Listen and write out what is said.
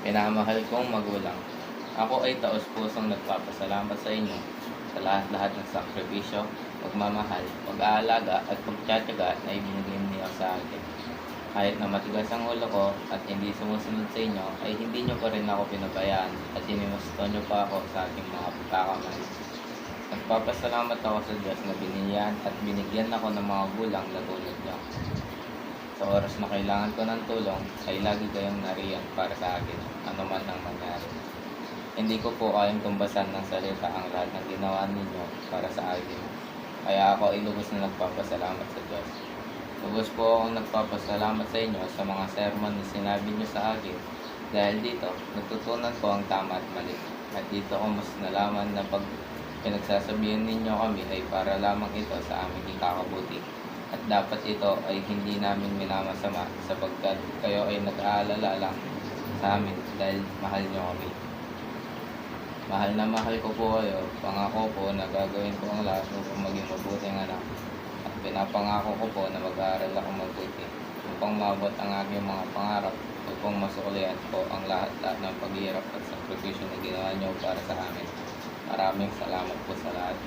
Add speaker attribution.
Speaker 1: Minamahal kong magulang, ako ay taos-pusong nagpapasalamat sa inyo sa lahat-lahat ng sakripisyo, pagmamahal, pag-aalaga at pagtitiyaga na ibinigay niyo sa akin. Kahit na matigas ang ulo ko at hindi sumusunod sa inyo, ay hindi niyo pa rin ako pinabayaan at inimusto niyo pa ako sa aking mga pagkakamali. Nagpapasalamat ako sa Diyos na binigyan at binigyan ako ng mga gulang na tulad niyo. Sa oras na kailangan ko ng tulong, ay lagi kayong nariyan para sa akin, ano man ang mangyari. Hindi ko po kayang tumbasan ng salita ang lahat ng ginawa ninyo para sa akin. Kaya ako ay lubos na nagpapasalamat sa Diyos. Lubos po akong nagpapasalamat sa inyo sa mga sermon na sinabi niyo sa akin. Dahil dito, natutunan ko ang tama at mali. At dito ko mas nalaman na pag pinagsasabihan ninyo kami ay para lamang ito sa aming ikakabuti. At dapat ito ay hindi namin minamasama sapagkat kayo ay nag-aalala lang sa amin dahil mahal niyo kami. Mahal na mahal ko po kayo, pangako po na gagawin ko ang lahat upang maging mabuting anak. At pinapangako ko po na mag-aaral ako mabuti upang maabot ang aking mga pangarap, upang masuklian po ang lahat-lahat ng paghihirap at sakripisyo na ginawa niyo para sa amin. Maraming salamat po sa lahat.